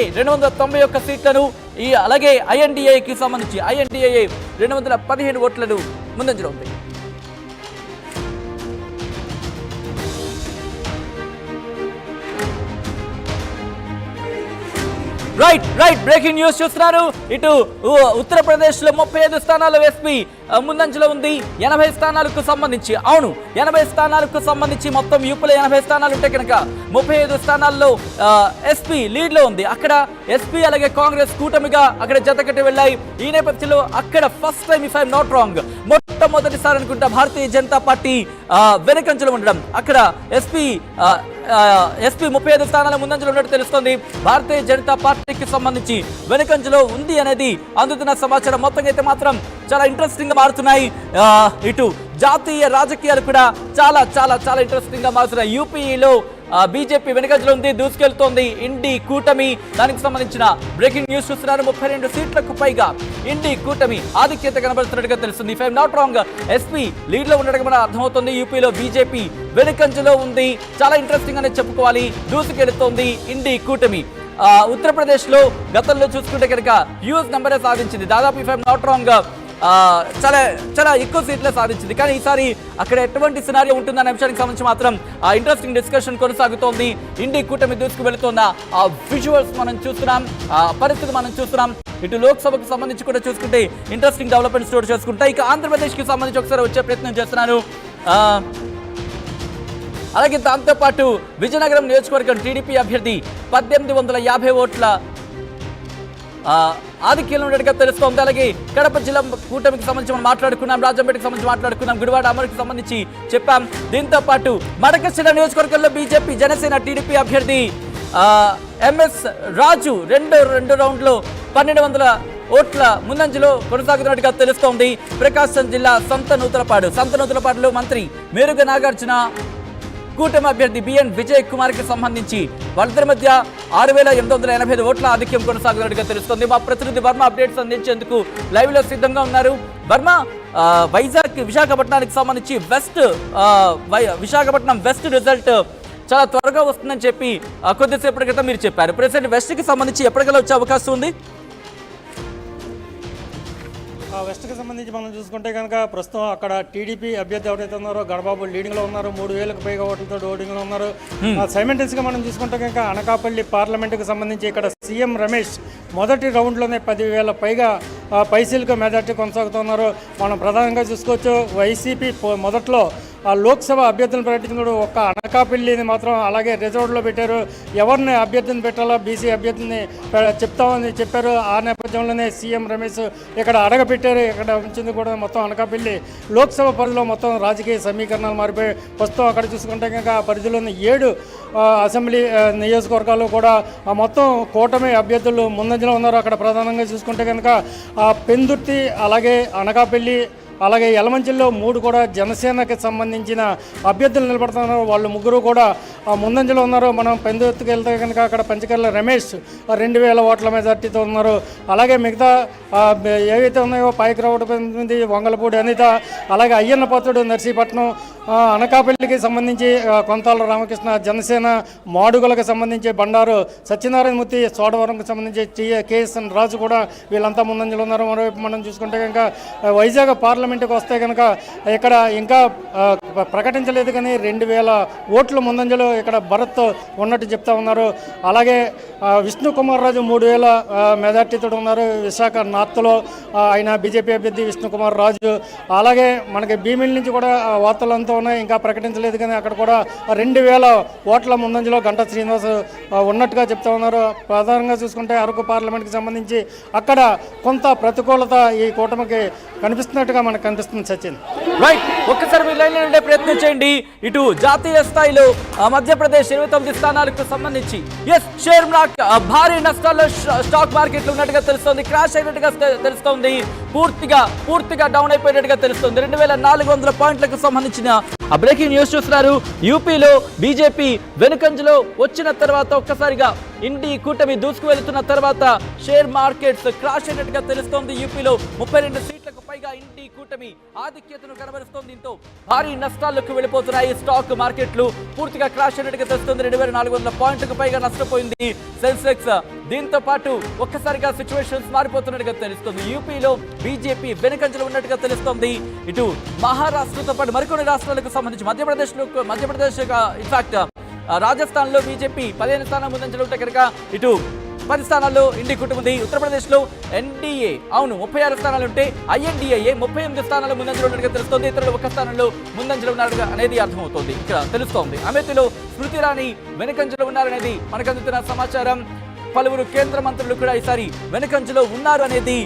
NDA 291 సీట్లను అలాగే ఐఎన్డీఏకి సంబంధించి ఐఎన్డీఏ 215 ఓట్లను ముందంజలో ఉంది. రైట్ బ్రేకింగ్ న్యూస్ చూస్తున్నారు. ఇటు ఉత్తరప్రదేశ్ లో 35 స్థానాల్లో ఎస్పీ ముందంజలో ఉంది. 80 స్థానాలకు సంబంధించి 80 స్థానాలకు సంబంధించి మొత్తం యూపీలో 80 స్థానాలు ఉంటే కనుక 35 స్థానాల్లో ఎస్పీ లీడ్ లో ఉంది. అక్కడ ఎస్పీ అలాగే కాంగ్రెస్ కూటమిగా అక్కడ జతకట్టి వెళ్ళాయి. ఈ నేపథ్యంలో అక్కడ first time if I'm not wrong మొట్టమొదటిసారి అనుకుంటా భారతీయ జనతా పార్టీ వెనుకంజలో ఉండడం. అక్కడ ఎస్పీ 35 స్థానాల ముందంజలో ఉన్నట్టు తెలుస్తోంది. భారతీయ జనతా పార్టీకి సంబంధించి వెనుకంజలో ఉంది అనేది అందుతున్న సమాచారం. మొత్తంగా అయితే మాత్రం చాలా ఇంట్రెస్టింగ్ గా మారుతున్నాయి. ఇటు జాతీయ రాజకీయాలు కూడా చాలా చాలా చాలా ఇంట్రెస్టింగ్ గా మారుతున్నాయి. యూపీలో బీజేపీ వెనుకంజలో ఉంది, దూసుకెళ్తోంది ఇండి కూటమి. దానికి సంబంధించిన బ్రేకింగ్ న్యూస్ చూస్తున్నారు. 32 సీట్లకు పైగా ఇండి కూటమి ఆధిక్యత కనబడుతున్నట్టుగా తెలుస్తుంది. If I'm not wrong SP lead లో ఉండడం మనకు అర్థమవుతుంది. యూపీలో బీజేపీ వెనుకంజలో ఉంది. చాలా ఇంట్రెస్టింగ్ అనే చెప్పుకోవాలి. దూసుకెళ్తోంది ఇండి కూటమి. ఉత్తరప్రదేశ్ లో గతంలో చూసుకుంటే కనుక హ్యూజ్ నెంబరే సాధించింది. దాదాపు ఇఫ్ ఐఎమ్ నాట్ రాంగ్ చాలా చాలా ఎక్కువ సీట్లే సాధించింది. కానీ ఈసారి అక్కడ ఎటువంటి సినారియో ఉంటుందనే అంశానికి సంబంధించి మాత్రం ఇంట్రెస్టింగ్ డిస్కషన్ కొనసాగుతోంది. ఇండి కూటమి దూసుకు వెళుతున్న ఆ విజువల్స్ మనం చూస్తున్నాం, పరిస్థితి మనం చూస్తున్నాం. ఇటు లోక్సభకు సంబంధించి కూడా చూసుకుంటే ఇంట్రెస్టింగ్ డెవలప్మెంట్ స్టోర్ చేసుకుంటా. ఇక ఆంధ్రప్రదేశ్కి సంబంధించి ఒకసారి వచ్చే ప్రయత్నం చేస్తున్నాను. అలాగే దాంతోపాటు విజయనగరం నియోజకవర్గం టీడీపీ అభ్యర్థి 1850 ఓట్ల ఆధిక్యంలో ఉన్నట్టుగా తెలుస్తోంది. అలాగే కడప జిల్లా కూటమికి సంబంధించి మనం మాట్లాడుకున్నాం, రాజంపేటకి సంబంధించి మాట్లాడుకున్నాం, గుడివాడ అమరుకి సంబంధించి చెప్పాం. దీంతో పాటు మడకశిర నియోజకవర్గంలో బీజేపీ జనసేన టీడీపీ అభ్యర్థి ఎంఎస్ రాజు రెండు రౌండ్లో 1200 ఓట్ల ముందంజలో కొనసాగుతున్నట్టుగా తెలుస్తోంది. ప్రకాశం జిల్లా సంతనూతలపాడులో మంత్రి మేరుగ నాగార్జున కూటమి అభ్యర్థి బిఎన్ విజయ్ కుమార్ కి సంబంధించి వాళ్ళిద్దరి మధ్య 6885 ఓట్ల ఆధిక్యం కొనసాగుతున్నట్టుగా తెలుస్తోంది. మా ప్రతినిధి వర్మ అప్డేట్స్ అందించేందుకు లైవ్ లో సిద్ధంగా ఉన్నారు. వర్మ, విశాఖపట్నానికి సంబంధించి విశాఖపట్నం వెస్ట్ రిజల్ట్ చాలా త్వరగా వస్తుందని చెప్పి కొద్దిసేపటి క్రితం మీరు చెప్పారు. ప్రెసిడెంట్ వెస్ట్ కి సంబంధించి ఎప్పటికల్లా వచ్చే అవకాశం ఉంది? వెస్ట్కి సంబంధించి మనం చూసుకుంటే కనుక ప్రస్తుతం అక్కడ టీడీపీ అభ్యర్థి ఎవరైతే ఉన్నారో గణబాబు లీడింగ్లో ఉన్నారు. 3000కు పైగా ఓట్లతో ఓటింగ్లో ఉన్నారు. సైమెంటెన్స్గా మనం చూసుకుంటే కనుక అనకాపల్లి పార్లమెంటుకు సంబంధించి ఇక్కడ సీఎం రమేష్ మొదటి రౌండ్లోనే 10,000 పైగా పైసీలకు మెజార్టీ కొనసాగుతున్నారు. మనం ప్రధానంగా చూసుకోవచ్చు. వైసీపీ మొదట్లో లోక్సభ అభ్యర్థులను ప్రకటించినప్పుడు ఒక్క అనకాపల్లిని మాత్రం అలాగే రిజర్వ్లో పెట్టారు. ఎవరిని అభ్యర్థిని పెట్టాలో బీసీ అభ్యర్థిని చెప్తామని చెప్పారు. ఆ నేపథ్యంలోనే సీఎం రమేష్ ఇక్కడ అడగపెట్టారు. ఇక్కడ ఉంచింది కూడా మొత్తం అనకాపల్లి లోక్సభ పరిధిలో మొత్తం రాజకీయ సమీకరణాలు మారిపోయి ప్రస్తుతం అక్కడ చూసుకుంటే కనుక ఆ పరిధిలోని 7 అసెంబ్లీ నియోజకవర్గాలు కూడా మొత్తం కూటమి అభ్యర్థులు ముందంజలో ఉన్నారు. అక్కడ ప్రధానంగా చూసుకుంటే కనుక పెందుర్తి అలాగే అనకాపల్లి అలాగే యలమంచిల్లో 3 కూడా జనసేనకి సంబంధించిన అభ్యర్థులు నిలబడుతున్నారు. వాళ్ళు 3 కూడా ముందంజలో ఉన్నారు. మనం పెందుర్తికి వెళ్తే కనుక అక్కడ పంచకర్ల రమేష్ 2000 ఓట్ల మెజార్టీతో ఉన్నారు. అలాగే మిగతా ఏవైతే ఉన్నాయో పాయకరావుడి వంగలపూడి అనిత అలాగే అయ్యన్న పాత్రుడు నర్సీపట్నం అనకాపల్లికి సంబంధించి కొంతాల రామకృష్ణ జనసేన మాడుగులకు సంబంధించి బండారు సత్యనారాయణమూర్తి సోడవరంకి సంబంధించి కేఎస్ఎన్ రాజు కూడా వీళ్ళంతా ముందంజలో ఉన్నారు. మరోవైపు మనం చూసుకుంటే కనుక వైజాగ్ పార్లమెంటుకు వస్తే కనుక ఇక్కడ ఇంకా ప్రకటించలేదు కానీ 2000 ఓట్ల ముందంజలో ఇక్కడ భరత్ ఉన్నట్టు చెప్తా ఉన్నారు. అలాగే విష్ణు కుమార్ రాజు 3000 మెజార్టీతో ఉన్నారు. విశాఖ నార్త్లో ఆయన బీజేపీ అభ్యర్థి విష్ణు కుమార్ రాజు. అలాగే మనకి భీమిలి నుంచి కూడా వార్తలు అంతా ఉన్నాయి, ఇంకా ప్రకటించలేదు కానీ అక్కడ కూడా 2000 ఓట్ల ముందంజలో గంటా శ్రీనివాస్ ఉన్నట్టుగా చెప్తా ఉన్నారు. ప్రధానంగా చూసుకుంటే అరకు పార్లమెంట్కి సంబంధించి అక్కడ కొంత ప్రతికూలత ఈ కూటమికి కనిపిస్తున్నట్టుగా మనకు కనిపిస్తుంది. సచిన్ రైట్, ఒక్కసారి మీరు లైన్లో ఉండే ప్రయత్నం చేయండి. ఇటు జాతీయ స్థాయిలో మధ్యప్రదేశ్ 29 స్థానాలకు సంబంధించి షేర్ భారీ నష్టాల్లో స్టాక్ మార్కెట్లు ఉన్నట్టుగా తెలుస్తోంది. క్రాష్ అయినట్టుగా తెలుస్తోంది. పూర్తిగా డౌన్ అయిపోయినట్టుగా తెలుస్తుంది. 2400 పాయింట్లకు సంబంధించిన ఆ బ్రేకింగ్ న్యూస్ చూస్తున్నారు. యూపీలో బీజేపీ వెనుకంజలో వచ్చిన తర్వాత ఒక్కసారిగా ఇండి కూటమి దూసుకు వెళుతున్న తర్వాత షేర్ మార్కెట్స్ క్రాష్ అయినట్టుగా తెలుస్తోంది. యూపీలో 32 సీట్లకు పైగా ఇండి కూటమి ఆధిక్యతను కనబరుస్తోంది. దీంతో భారీ నష్టాలకు వెళ్ళిపోతున్నాయి స్టాక్ మార్కెట్లు. పూర్తిగా క్రాష్ అయినట్టుగా తెలుస్తుంది. 2400 పాయింట్లకు పైగా నష్టపోయింది సెన్సెక్స్. దీంతో పాటు ఒక్కసారిగా సిచ్యువేషన్స్ మారిపోతున్నట్టుగా తెలుస్తుంది. యూపీలో బీజేపీ వెనుకంజలో ఉన్నట్టుగా తెలుస్తోంది. ఇటు మహారాష్ట్రతో పాటు మరికొన్ని రాష్ట్రాలకు సంబంధించి మధ్యప్రదేశ్ ఇన్ఫాక్ట్ రాజస్థాన్ లో బీజేపీ 15 స్థానం ముందంజలో ఉంటే కనుక ఇటు 10 స్థానాల్లో ఇండి కూటమి ఉంది. ఉత్తరప్రదేశ్ లో ఎన్డీఏ 36 స్థానాలు ఉంటే ఐఎన్డీఏ 38 స్థానాలు ముందంజలో ఉన్నట్టుగా తెలుస్తోంది. ఇతరులు 1 స్థానంలో ముందంజలో ఉన్నారు అనేది అర్థమవుతోంది. ఇక్కడ తెలుస్తోంది. అమేథీలో స్మృతి ఇరానీ వెనుకంజలో ఉన్నారనేది మనకు అందుతున్న సమాచారం. పలువురు కేంద్ర మంత్రులు కూడా ఈసారి వెనుకంజలో ఉన్నారు అనేది